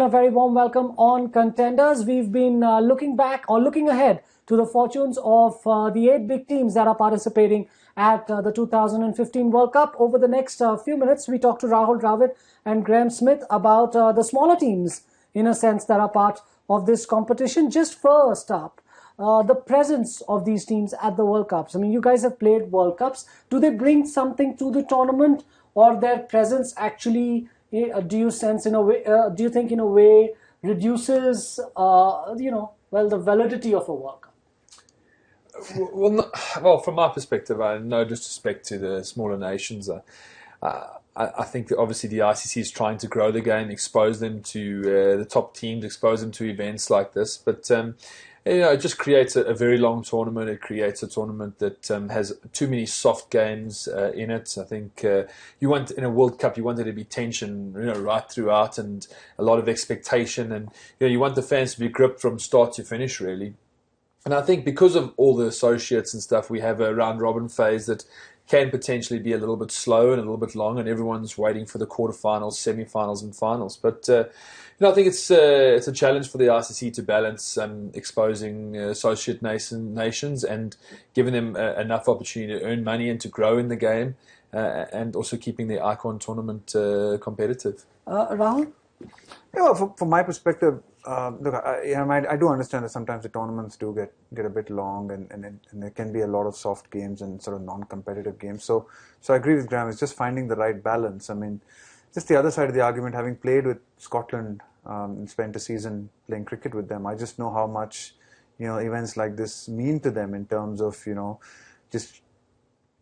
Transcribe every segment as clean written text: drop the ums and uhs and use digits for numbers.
a very warm welcome on Contenders. We've been looking back or looking ahead to the fortunes of the 8 big teams that are participating at the 2015 World Cup. Over the next few minutes, we talk to Rahul Dravid and Graham Smith about the smaller teams, in a sense, that are part of this competition. Just first up, the presence of these teams at the World Cups. I mean, you guys have played World Cups. Do they bring something to the tournament, or their presence actually, do you sense in a way, do you think in a way reduces, the validity of a World Cup? Well, from my perspective, no disrespect to the smaller nations. I think that obviously the ICC is trying to grow the game, expose them to the top teams, expose them to events like this. But it just creates a very long tournament. It creates a tournament that has too many soft games in it. I think you want, in a World Cup, you want there to be tension, right throughout, and a lot of expectation, and you want the fans to be gripped from start to finish, really. And I think because of all the associates and stuff, we have a round-robin phase that can potentially be a little bit slow and a little bit long, and everyone's waiting for the quarterfinals, semi-finals, and finals. But I think it's a challenge for the ICC to balance exposing associate nations and giving them enough opportunity to earn money and to grow in the game, and also keeping the Icon tournament competitive. Rahul? Yeah, from my perspective, look, I do understand that sometimes the tournaments do get a bit long, and there can be a lot of soft games and sort of non-competitive games. So I agree with Graham. It's just finding the right balance. I mean, just the other side of the argument, having played with Scotland and spent a season playing cricket with them, I just know how much events like this mean to them in terms of just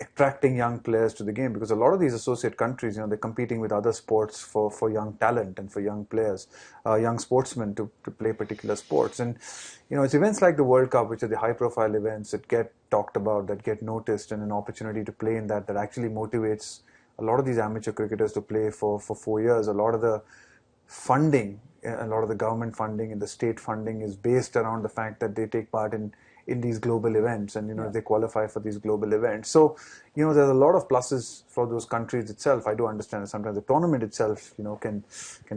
attracting young players to the game, because a lot of these associate countries, they're competing with other sports for young talent and for young players, young sportsmen to play particular sports. And it's events like the World Cup, which are the high profile events that get talked about, that get noticed, and an opportunity to play in that actually motivates a lot of these amateur cricketers to play for 4 years. A lot of the funding, a lot of the government funding and the state funding is based around the fact that they take part in these global events, and they qualify for these global events. So there's a lot of pluses for those countries itself. I do understand that sometimes the tournament itself can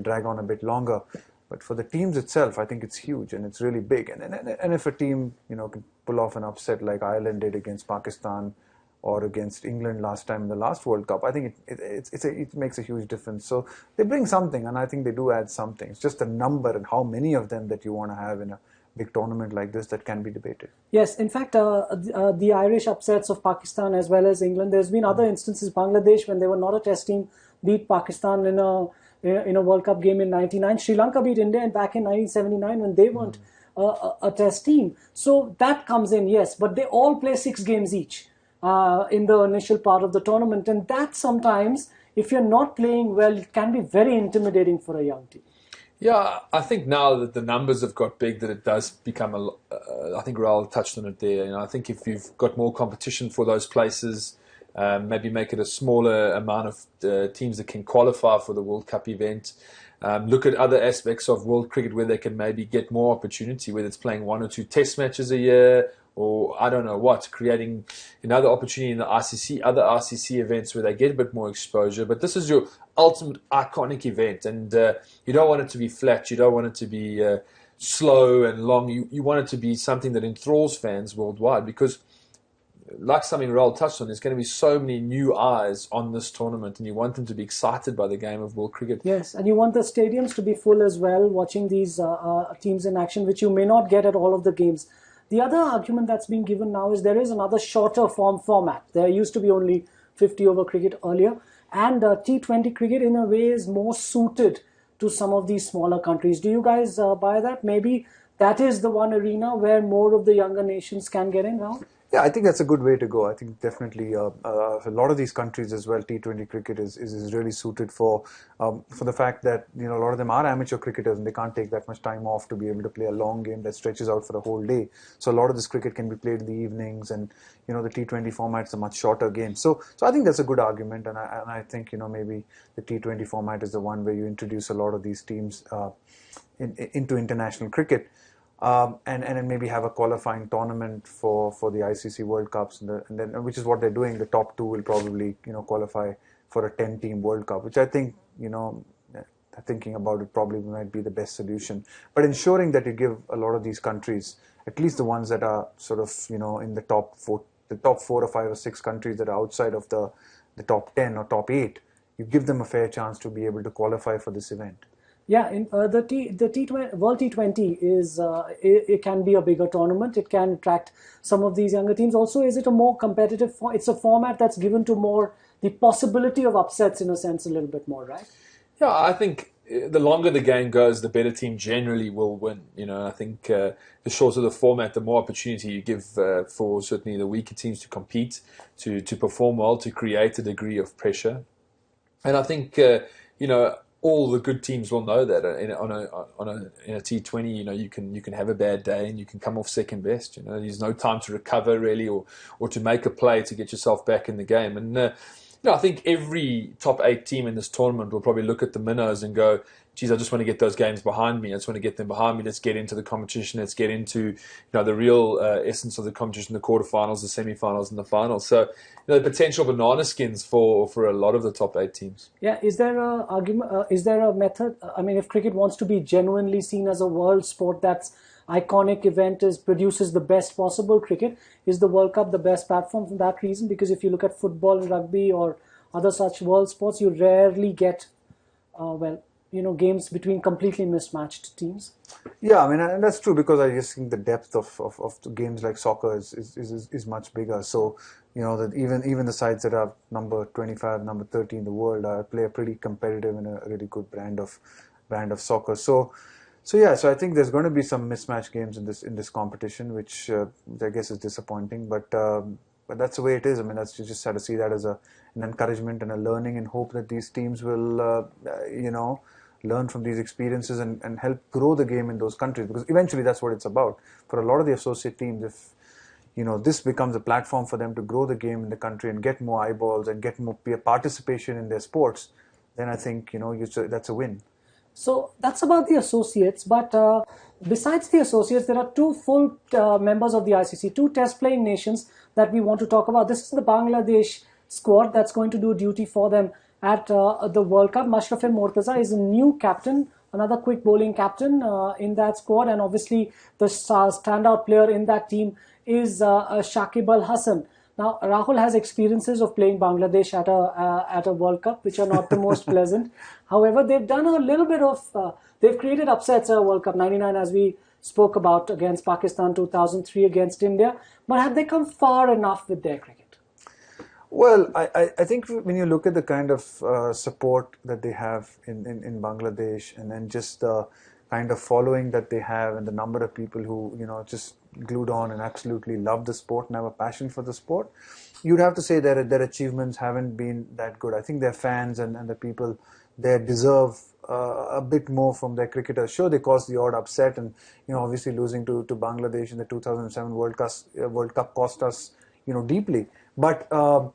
drag on a bit longer, but for the teams itself, I think it's huge and it's really big. And if a team can pull off an upset like Ireland did against Pakistan or against England last time in the last World Cup, I think it makes a huge difference. So they bring something, and I think they do add something. It's just a number and how many of them that you want to have in a big tournament like this that can be debated. Yes, in fact, the Irish upsets of Pakistan as well as England. There's been other instances. Bangladesh, when they were not a test team, beat Pakistan in a World Cup game in '99. Sri Lanka beat India back in 1979 when they weren't a test team. So that comes in, yes, but they all play 6 games each in the initial part of the tournament, and that sometimes, if you're not playing well, it can be very intimidating for a young team. Yeah, I think now that the numbers have got big, that it does become I think Raul touched on it there. I think if you've got more competition for those places, maybe make it a smaller amount of teams that can qualify for the World Cup event. Look at other aspects of world cricket where they can maybe get more opportunity, whether it's playing 1 or 2 test matches a year, or I don't know what, creating another opportunity in the ICC, other ICC events where they get a bit more exposure. But this is your ultimate iconic event, and you don't want it to be flat. You don't want it to be slow and long. You want it to be something that enthralls fans worldwide, because like something Raul touched on, there's going to be so many new eyes on this tournament, and you want them to be excited by the game of world cricket. Yes, and you want the stadiums to be full as well, watching these teams in action, which you may not get at all of the games. The other argument that's being given now is there is another shorter format. There used to be only 50 over cricket earlier, and T20 cricket in a way is more suited to some of these smaller countries. Do you guys buy that? Maybe that is the one arena where more of the younger nations can get in now? Yeah, I think that's a good way to go. I think definitely a lot of these countries as well, T20 cricket is really suited for the fact that a lot of them are amateur cricketers and they can't take that much time off to be able to play a long game that stretches out for a whole day. So a lot of this cricket can be played in the evenings, and the T20 format is a much shorter game. So I think that's a good argument, and I think maybe the T20 format is the one where you introduce a lot of these teams into international cricket. And then maybe have a qualifying tournament for the ICC World Cups, and then which is what they're doing. The top 2 will probably qualify for a 10-team World Cup, which I think thinking about it probably might be the best solution. But ensuring that you give a lot of these countries, at least the ones that are sort of, in the top 4 or 5 or 6 countries that are outside of the top 10 or top 8, you give them a fair chance to be able to qualify for this event. Yeah, the T20 World T20 is it can be a bigger tournament. It can attract some of these younger teams. Also, is it a more competitive? It's a format that's given to more the possibility of upsets in a sense, a little bit more, right? Yeah, I think the longer the game goes, the better team generally will win. I think the shorter the format, the more opportunity you give for certainly the weaker teams to compete, to perform well, to create a degree of pressure. And I think all the good teams will know that in a T20, you can have a bad day and you can come off second best. There's no time to recover really, or to make a play to get yourself back in the game. And I think every top 8 team in this tournament will probably look at the minnows and go, geez, I just want to get those games behind me. I just want to get them behind me. Let's get into the competition. Let's get into the real essence of the competition, the quarterfinals, the semifinals, and the finals. So the potential banana skins for a lot of the top 8 teams. Yeah, is there a argument? Is there a method? I mean, if cricket wants to be genuinely seen as a world sport that's iconic event produces the best possible cricket, is the World Cup the best platform for that reason? Because if you look at football, rugby, or other such world sports, you rarely get games between completely mismatched teams. Yeah, I mean, and that's true, because I just think the depth of the games like soccer is much bigger. So that even the sides that are number 25, number 30 in the world play a pretty competitive and a really good brand of soccer. So I think there's going to be some mismatched games in this competition, which I guess is disappointing. But that's the way it is. I mean, you just have to see that as an encouragement and a learning, and hope that these teams will learn from these experiences and help grow the game in those countries, because eventually that's what it's about. For a lot of the associate teams, if this becomes a platform for them to grow the game in the country and get more eyeballs and get more participation in their sports, then I think that's a win. So that's about the associates, but besides the associates, there are 2 full members of the ICC, 2 test-playing nations that we want to talk about. This is the Bangladesh squad that's going to do duty for them at the World Cup. Mashrafil Mortaza is a new captain, another quick bowling captain in that squad, and obviously the standout player in that team is Shakib Al Hasan. Now, Rahul has experiences of playing Bangladesh at a World Cup, which are not the most pleasant. However, they've done a little bit of, they've created upsets at World Cup 99, as we spoke about, against Pakistan, 2003 against India. But have they come far enough with their cricket? Well, I think when you look at the kind of support that they have in Bangladesh, and then just the kind of following that they have, and the number of people who just glued on and absolutely love the sport and have a passion for the sport, you'd have to say that their achievements haven't been that good. I think their fans and the people there deserve a bit more from their cricketers. Sure, they caused the odd upset, and obviously losing to Bangladesh in the 2007 World Cup cost us deeply. But and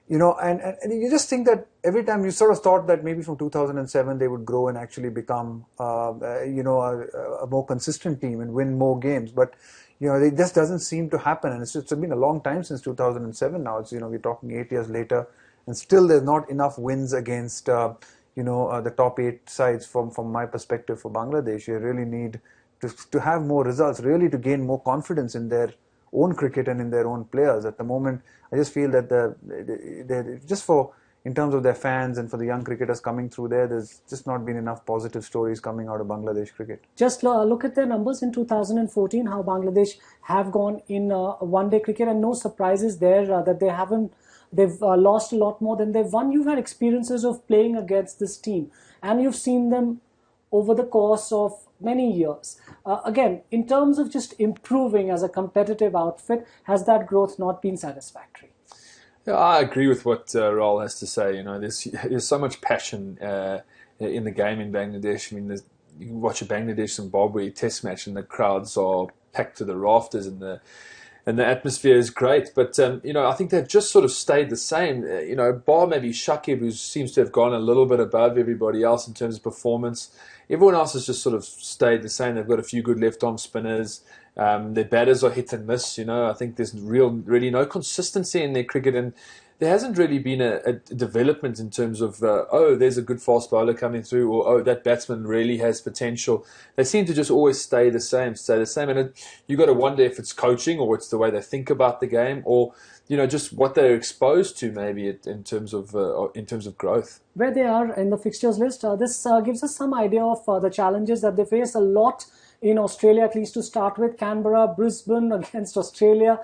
you just think that every time you sort of thought that maybe from 2007 they would grow and actually become a more consistent team and win more games. But it just doesn't seem to happen, and it's been a long time since 2007 now. It's we're talking 8 years later, and still there's not enough wins against the top 8 sides from my perspective for Bangladesh. You really need to have more results, really, to gain more confidence in their own cricket and in their own players. At the moment, I just feel that they're just in terms of their fans and for the young cricketers coming through there's just not been enough positive stories coming out of Bangladesh cricket. Just look at their numbers in 2014, how Bangladesh have gone in one-day cricket, and no surprises there that they've lost a lot more than they've won. You've had experiences of playing against this team, and you've seen them over the course of many years. Again, in terms of just improving as a competitive outfit, has that growth not been satisfactory? Yeah, I agree with what Rahul has to say. There's so much passion in the game in Bangladesh. I mean, you can watch a Bangladesh-Zimbabwe test match and the crowds are packed to the rafters, and the atmosphere is great. But, I think they've just sort of stayed the same. Bar maybe Shakib, who seems to have gone a little bit above everybody else in terms of performance. Everyone else has just sort of stayed the same. They've got a few good left-arm spinners. Their batters are hit and miss. I think there's really no consistency in their cricket, and there hasn't really been a development in terms of, there's a good fast bowler coming through, or, that batsman really has potential. They seem to just always stay the same. And you got to wonder if it's coaching, or it's the way they think about the game, or just what they're exposed to, maybe in terms of growth. Where they are in the fixtures list, this gives us some idea of the challenges that they face. A lot in Australia, at least to start with. Canberra, Brisbane against Australia,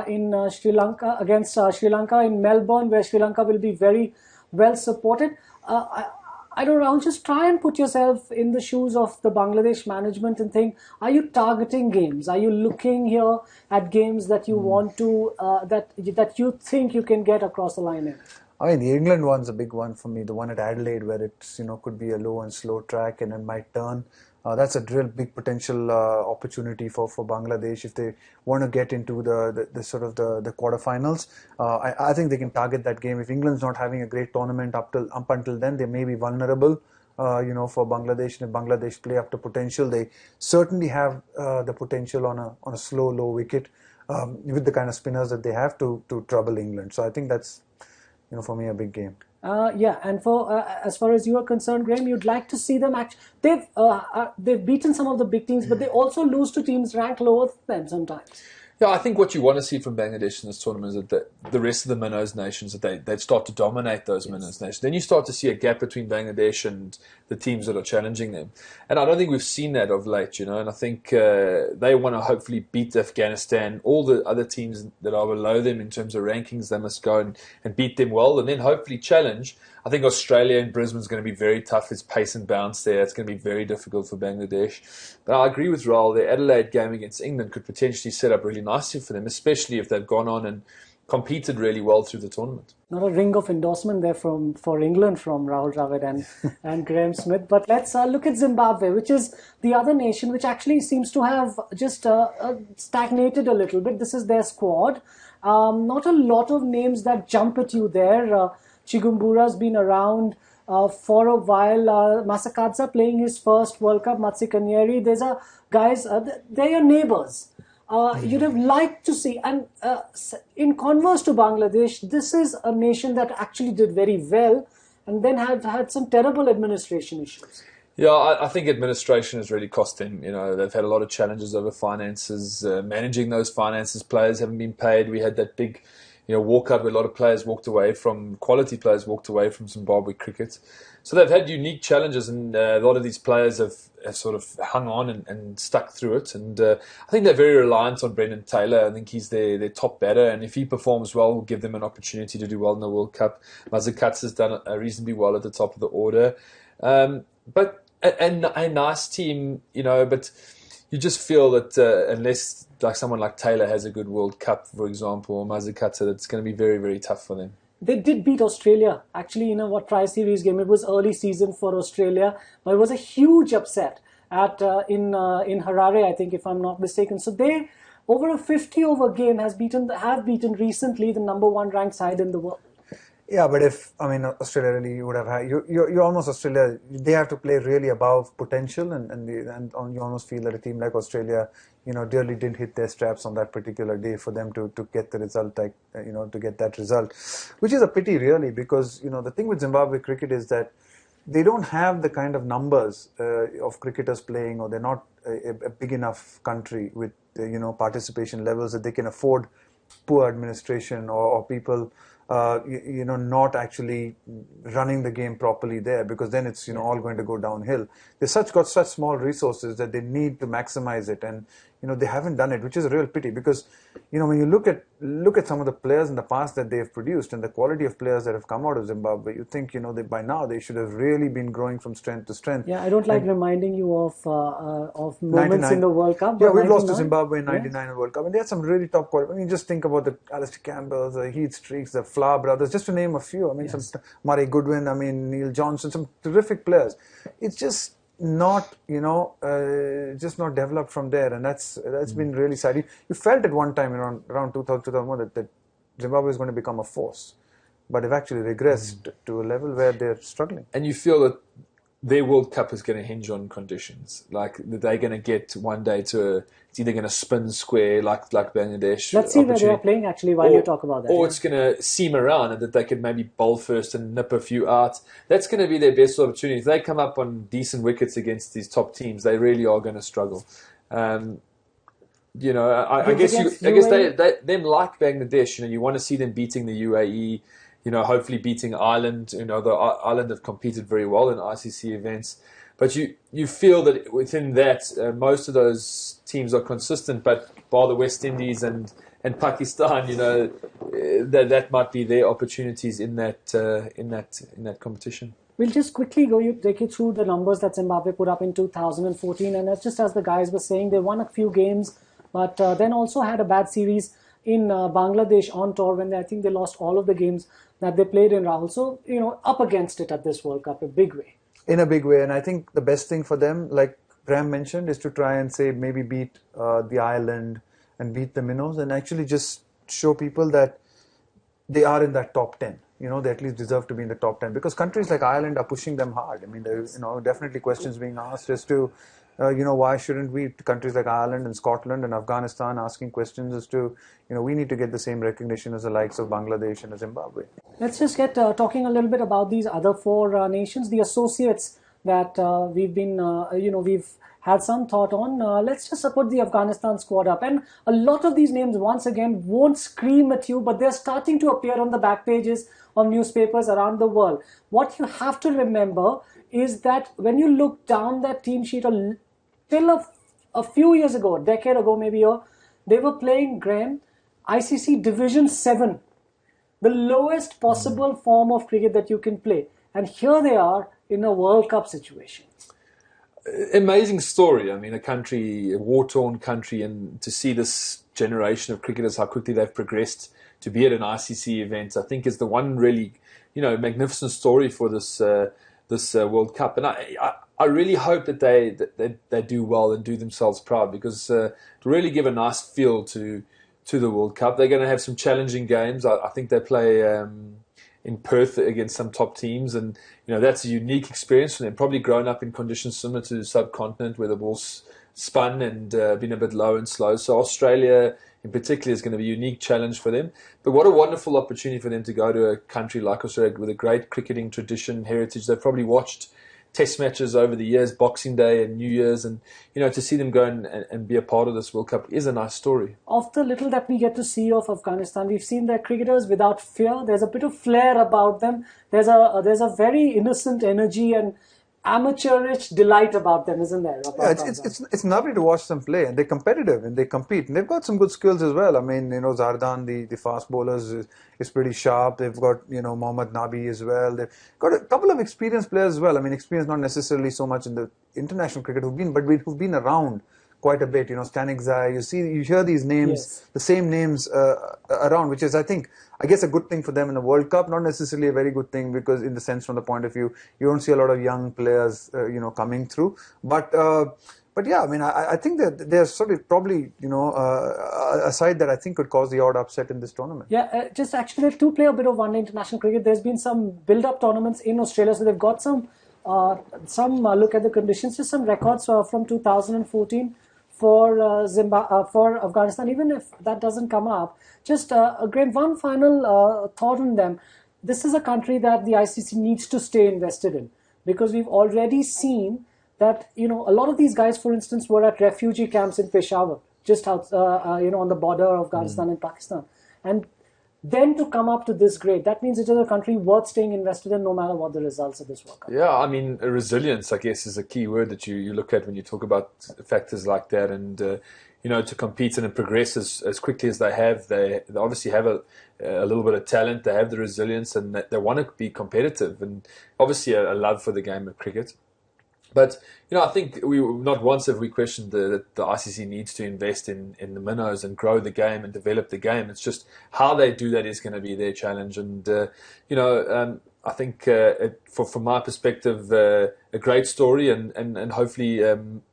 in Sri Lanka against Sri Lanka, in Melbourne, where Sri Lanka will be very well supported. I don't know, just try and put yourself in the shoes of the Bangladesh management and think, are you targeting games? Are you looking here at games that you want to, that you think you can get across the line in? I mean, the England one's a big one for me. The one at Adelaide, where it's could be a low and slow track and it might turn. That's a real big potential opportunity for Bangladesh if they want to get into the sort of the quarterfinals. I think they can target that game. If England's not having a great tournament up until then, they may be vulnerable. For Bangladesh, and if Bangladesh play up to potential, they certainly have the potential on a slow, low wicket with the kind of spinners that they have to trouble England. So I think that's for me a big game. And for as far as you are concerned, Graham, you'd like to see them they've beaten some of the big teams, but they also lose to teams ranked lower than them sometimes. Yeah, I think what you want to see from Bangladesh in this tournament is that the rest of the Minnows nations, that they'd start to dominate those Minnows nations. Then you start to see a gap between Bangladesh and the teams that are challenging them. And I don't think we've seen that of late, and I think they want to hopefully beat Afghanistan. All the other teams that are below them in terms of rankings, they must go and beat them well, and then hopefully challenge. I think Australia and Brisbane is going to be very tough. It's pace and bounce there. It's going to be very difficult for Bangladesh. But I agree with Raul. The Adelaide game against England could potentially set up really nicely for them, especially if they've gone on and competed really well through the tournament. Not a ring of endorsement there for England from Rahul Dravid and Graham Smith. But let's look at Zimbabwe, which is the other nation which actually seems to have just stagnated a little bit. This is their squad. Not a lot of names that jump at you there. Chigumbura's been around for a while. Masakadza playing his first World Cup. Matsikanyeri. These are guys, they're your neighbors. You'd have liked to see, and in converse to Bangladesh, this is a nation that actually did very well and then had some terrible administration issues. Yeah, I think administration has really cost them. They've had a lot of challenges over finances, managing those finances. Players haven't been paid. We had that big walkout where a lot of quality players walked away from Zimbabwe cricket. So they've had unique challenges, and a lot of these players have sort of hung on and stuck through it. And I think they're very reliant on Brendan Taylor. I think he's their top batter, and if he performs well, will give them an opportunity to do well in the World Cup. Mazakats has done reasonably well at the top of the order. But a nice team, but you just feel that unless someone like Taylor has a good World Cup, for example, or Mazakatsa, it's going to be very, very tough for them. They did beat Australia, actually, in a tri-series game. It was early season for Australia, but it was a huge upset in Harare, I think, if I'm not mistaken. So they, over a 50-over game, have beaten recently the number one ranked side in the world. Yeah, but Australia really would have had you're almost Australia. They have to play really above potential, and you almost feel that a team like Australia, really didn't hit their straps on that particular day for them to get the result, to get that result, which is a pity really, because the thing with Zimbabwe cricket is that they don't have the kind of numbers of cricketers playing, or they're not a big enough country with participation levels that they can afford poor administration or people not actually running the game properly there, because then it's all going to go downhill. They've got such small resources that they need to maximize it, and they haven't done it, which is a real pity, because when you look at some of the players in the past that they've produced and the quality of players that have come out of Zimbabwe, you think by now they should have really been growing from strength to strength. Yeah, I don't like reminding you of moments in the World Cup. Yeah, we lost to Zimbabwe in '99 in the World Cup, and they had some really top quality. Just think about the Alistair Campbells, the Heath Streaks, the Flower brothers, just to name a few. Some Murray Goodwin, Neil Johnson, some terrific players. It's just not just not developed from there, and that's been really sad. You felt at one time around 2000, 2001 that Zimbabwe is going to become a force, but they've actually regressed to a level where they're struggling. And you feel that their World Cup is going to hinge on conditions. Like they're going to get one day to it's either going to spin square like Bangladesh. Let's see where they are playing actually while you talk about that. Or it's going to seam around and that they could maybe bowl first and nip a few out. That's going to be their best opportunity. If they come up on decent wickets against these top teams, they really are going to struggle. You know, I guess them like Bangladesh. You know, you want to see them beating the UAE. You know, hopefully beating Ireland. You know, Ireland have competed very well in ICC events. But you feel that within that, most of those teams are consistent. But bar the West Indies and Pakistan, you know, that might be their opportunities in that competition. We'll just quickly take you through the numbers that Zimbabwe put up in 2014. And that's just as the guys were saying, they won a few games, but then also had a bad series in Bangladesh on tour when I think they lost all of the games that they played in, Rahul. So, you know, up against it at this World Cup in a big way. In a big way. And I think the best thing for them, like Graham mentioned, is to try and say maybe beat the Ireland and beat the Minnows and actually just show people that they are in that top 10. You know, they at least deserve to be in the top 10 because countries like Ireland are pushing them hard. I mean, there's, you know, definitely questions being asked as to, you know, why shouldn't we, countries like Ireland and Scotland and Afghanistan asking questions as to, you know, we need to get the same recognition as the likes of Bangladesh and Zimbabwe. Let's just get talking a little bit about these other four nations, the associates that we've been, you know, we've had some thought on. Let's just put the Afghanistan squad up. And a lot of these names, once again, won't scream at you, but they're starting to appear on the back pages of newspapers around the world. What you have to remember is that when you look down that team sheet till a few years ago, a decade ago maybe, they were playing, Graham, ICC Division 7, the lowest possible form of cricket that you can play. And here they are in a World Cup situation. Amazing story. I mean, a war-torn country, and to see this generation of cricketers, how quickly they've progressed to be at an ICC event, I think is the one really, you know, magnificent story for this World Cup. And I really hope that they do well and do themselves proud, because to really give a nice feel to the World Cup, they're going to have some challenging games. I think they play in Perth against some top teams, and you know that's a unique experience for them. Probably grown up in conditions similar to the subcontinent, where the ball's spun and been a bit low and slow. So Australia in particular is going to be a unique challenge for them. But what a wonderful opportunity for them to go to a country like Australia with a great cricketing tradition, heritage. They've probably watched Test matches over the years, Boxing Day and New Year's, and you know, to see them go and be a part of this World Cup is a nice story. Of the little that we get to see of Afghanistan, we've seen their cricketers without fear. There's a bit of flair about them. There's a very innocent energy and amateurish delight about them, isn't there? Yeah, it's lovely to watch them play, and they're competitive and they compete, and they've got some good skills as well. I mean, you know, Zardan, the fast bowlers, is pretty sharp. They've got, you know, Mohammad Nabi as well. They've got a couple of experienced players as well. I mean, experienced not necessarily so much in the international cricket who've been around quite a bit. You know, Stanikzai. You hear these names, yes, the same names around, which is, I guess, a good thing for them in the World Cup. Not necessarily a very good thing, because in the sense, from the point of view, you don't see a lot of young players, you know, coming through. But yeah, I mean, I think that they're sort of probably, you know, a side that I think could cause the odd upset in this tournament. Yeah, just actually to play a bit of one-day international cricket, there's been some build-up tournaments in Australia, so they've got some look at the conditions, just some records from 2014 for Afghanistan. Even if that doesn't come up, just Graham, one final thought on them. This is a country that the ICC needs to stay invested in, because we've already seen that, you know, a lot of these guys, for instance, were at refugee camps in Peshawar, just out, you know, on the border of Afghanistan and Pakistan. And then to come up to this grade, that means it is a country worth staying invested in, no matter what the results of this World Cup. Yeah, I mean, resilience, I guess, is a key word that you look at when you talk about factors like that. And, you know, to compete and progress as quickly as they have, they obviously have a little bit of talent. They have the resilience, and they want to be competitive, and obviously a love for the game of cricket. But, you know, I think we not once have we questioned that the ICC needs to invest in the minnows and grow the game and develop the game. It's just how they do that is going to be their challenge. And, you know, I think from my perspective, a great story, and hopefully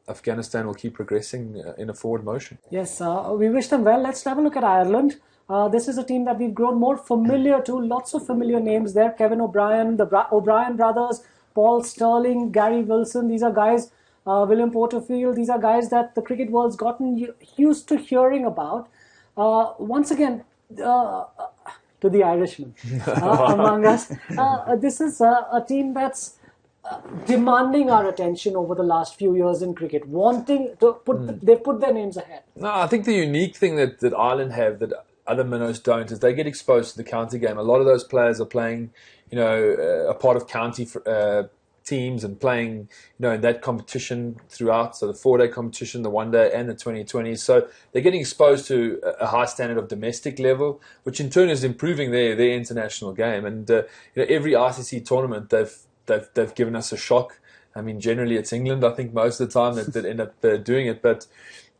Afghanistan will keep progressing in a forward motion. Yes, we wish them well. Let's have a look at Ireland. This is a team that we've grown more familiar to. Lots of familiar names there. Kevin O'Brien, the O'Brien brothers, Paul Sterling, Gary Wilson. These are guys, William Porterfield. These are guys that the cricket world's gotten used to hearing about. Once again, to the Irishman among us, this is a team that's demanding our attention over the last few years in cricket, wanting to they've put their names ahead. No, I think the unique thing that Ireland have that other minnows don't is they get exposed to the county game. A lot of those players are playing, a part of county teams and playing, in that competition throughout. So the 4-day competition, the 1-day and the 2020. So they're getting exposed to a high standard of domestic level, which in turn is improving their international game. And every ICC tournament they've given us a shock. I mean, generally it's England, I think, most of the time that end up doing it. But,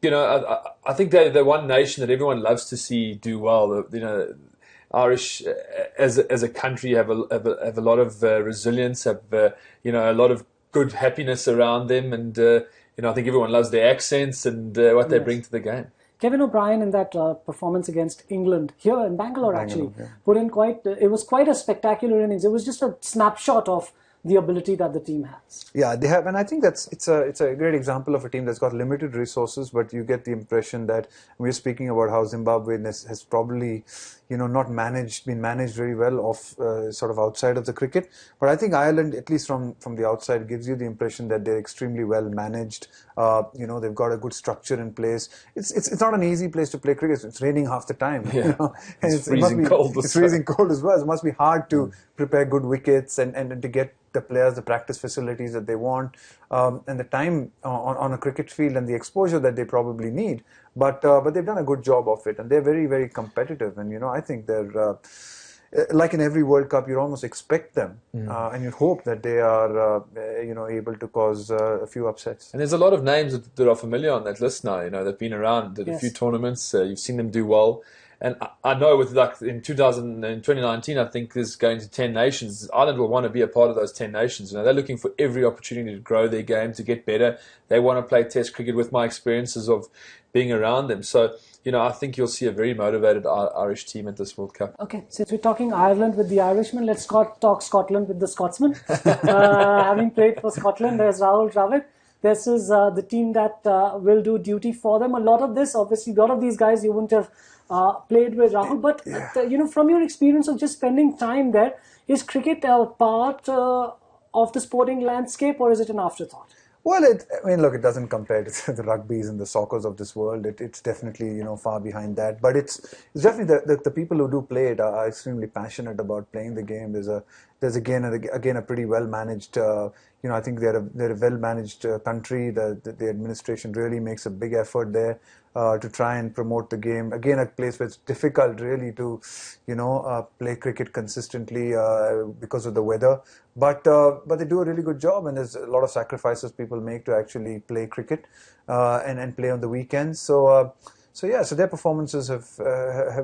I think they're one nation that everyone loves to see do well. Irish as a country have a lot of resilience, have a lot of good happiness around them, and I think everyone loves their accents and what they bring to the game. Kevin O'Brien in that performance against England here in Bangalore actually put in it was quite a spectacular innings. It was just a snapshot of the ability that the team has. Yeah, they have, and I think it's a great example of a team that's got limited resources, but you get the impression that we're speaking about how Zimbabwe has probably, not been managed very well off sort of outside of the cricket. But I think Ireland, at least from the outside, gives you the impression that they're extremely well managed. They've got a good structure in place. It's not an easy place to play cricket. It's raining half the time. Yeah. It's freezing cold. It's freezing cold as well. It must be hard to prepare good wickets and to get the players the practice facilities that they want, and the time on a cricket field and the exposure that they probably need. But they've done a good job of it, and they're very, very competitive. And I think they're like in every World Cup, you almost expect them, and you hope that they are able to cause a few upsets. And there's a lot of names that are familiar on that list now. They've been around, did a few tournaments. You've seen them do well. And I know with in 2019, I think there's going to 10 nations. Ireland will want to be a part of those 10 nations. They're looking for every opportunity to grow their game, to get better. They want to play Test cricket with my experiences of being around them. So, I think you'll see a very motivated Irish team at this World Cup. Okay, since we're talking Ireland with the Irishman, let's talk Scotland with the Scotsman. Having played for Scotland, there's Rahul Dravid. This is the team that will do duty for them. A lot of these guys you wouldn't have played with, Rahul. But, from your experience of just spending time there, is cricket a part of the sporting landscape, or is it an afterthought? Well, it doesn't compare to the rugbys and the soccers of this world. It's definitely, far behind that. But it's definitely the people who do play it are extremely passionate about playing the game. There's again a pretty well managed. I think they're a well managed country. The administration really makes a big effort there to try and promote the game. Again, a place where it's difficult really to, play cricket consistently because of the weather. But they do a really good job, and there's a lot of sacrifices people make to actually play cricket and play on the weekends. So their performances have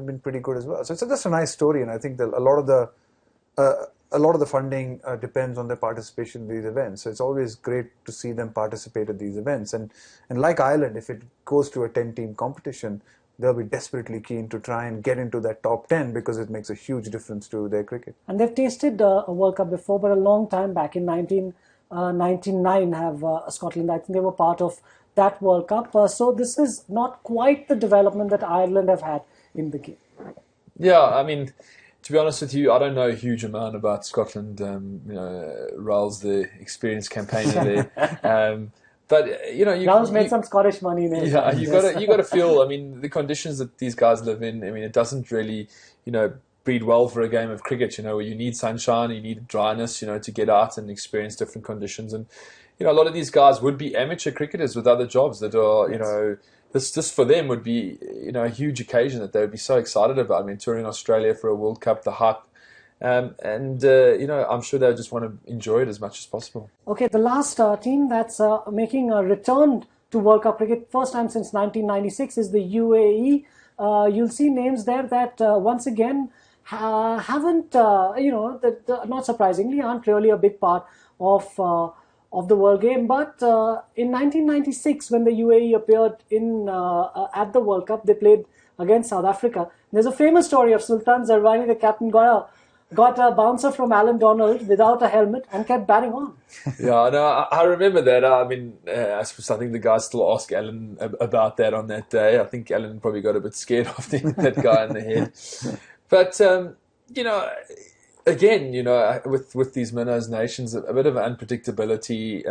been pretty good as well. So it's just a nice story, and I think that a lot of the funding depends on their participation in these events. So it's always great to see them participate at these events. And like Ireland, if it goes to a 10-team competition, they'll be desperately keen to try and get into that top 10 because it makes a huge difference to their cricket. And they've tasted a World Cup before, but a long time back in 1999 have Scotland. I think they were part of that World Cup. So this is not quite the development that Ireland have had in the game. Yeah, I mean, to be honest with you, I don't know a huge amount about Scotland. Rahul's the experienced campaigner there. But Rahul's made some Scottish money there. Yeah, you got to feel. I mean, the conditions that these guys live in. I mean, it doesn't really, breed well for a game of cricket. Where you need sunshine, you need dryness. To get out and experience different conditions. And a lot of these guys would be amateur cricketers with other jobs that are, This for them would be, a huge occasion that they would be so excited about. I mean, touring Australia for a World Cup, the hype, I'm sure they just want to enjoy it as much as possible. Okay, the last team that's making a return to World Cup cricket, first time since 1996, is the UAE. You'll see names there that once again haven't, that not surprisingly, aren't really a big part of the world game. But in 1996, when the UAE appeared at the World Cup, they played against South Africa. There's a famous story of Sultan Zerwani, the captain, got got a bouncer from Alan Donald without a helmet and kept batting on. Yeah, no, I remember that. I mean, I suppose I think the guys still ask Alan about that on that day. I think Alan probably got a bit scared of that guy in the head. But, you know, again, you know, with these minnows nations, a bit of unpredictability.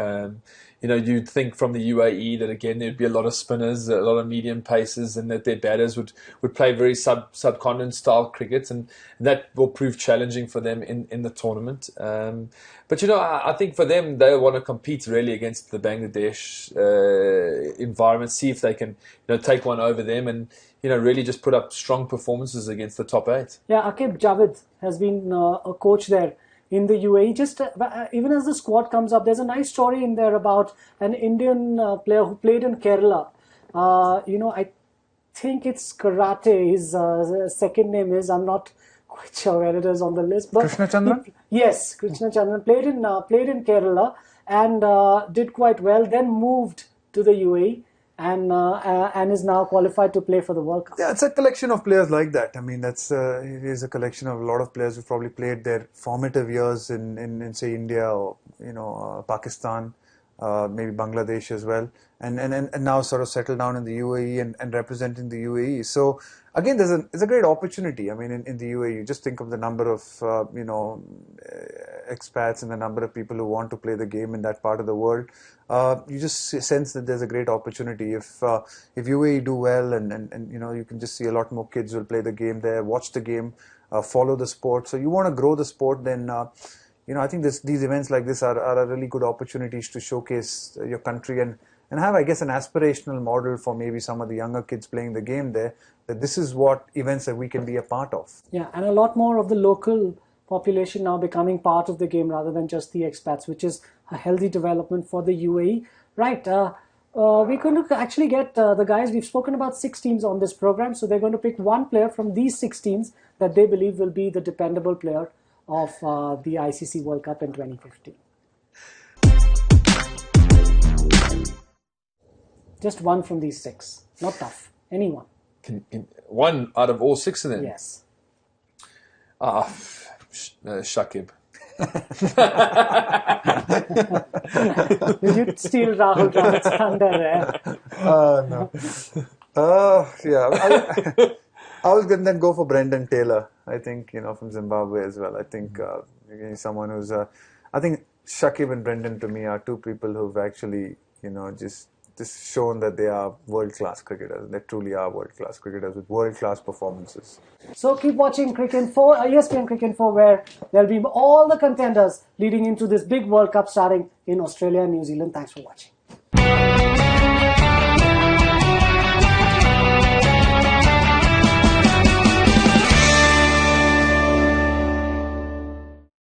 You know, you'd think from the UAE that, again, there'd be a lot of spinners, a lot of medium paces, and that their batters would play very subcontinent style cricket, and that will prove challenging for them in the tournament. But, you know, I think for them, they want to compete really against the Bangladesh environment, see if they can, you know, take one over them and, you know, really just put up strong performances against the top 8. Yeah, Akib Javed has been a coach there in the UAE. Just even as the squad comes up, there's a nice story in there about an Indian player who played in Kerala. You know, I think it's karate. His second name is, I'm not quite sure where it is on the list. But Krishna Chandran? Yes, Krishna Chandran played in Kerala and did quite well. Then moved to the UAE. And is now qualified to play for the World Cup. Yeah, it's a collection of players like that. I mean, it is a collection of a lot of players who probably played their formative years in say India or, you know, Pakistan, maybe Bangladesh as well, and now sort of settled down in the UAE and representing the UAE. So again, there's a great opportunity. I mean, in the UAE, you just think of the number of you know, expats and the number of people who want to play the game in that part of the world. You just sense that there's a great opportunity if UAE do well, and you know, you can just see a lot more kids will play the game there, watch the game, follow the sport. So you want to grow the sport, then you know, I think these events like this are a really good opportunities to showcase your country and have, I guess, an aspirational model for maybe some of the younger kids playing the game there, that this is what events that we can be a part of. Yeah, and a lot more of the local population now becoming part of the game rather than just the expats, which is a healthy development for the UAE. Right, we're going to actually get the guys, we've spoken about 6 teams on this program, so they're going to pick one player from these 6 teams that they believe will be the dependable player of the ICC World Cup in 2015. Just one from these 6, not tough, anyone. One out of all 6 of them? Yes. Shakib. Will you steal Rahul Dravid's thunder there? No. Yeah. I was going to then go for Brendan Taylor. I think, you know, from Zimbabwe as well. I think he's someone who's. I think Shakib and Brendan to me are 2 people who've actually, you know, just shown that they are world-class cricketers. They truly are world-class cricketers with world-class performances. So keep watching Cricket 4, ESPN Cricket 4, where there'll be all the contenders leading into this big World Cup starting in Australia and New Zealand. Thanks for watching.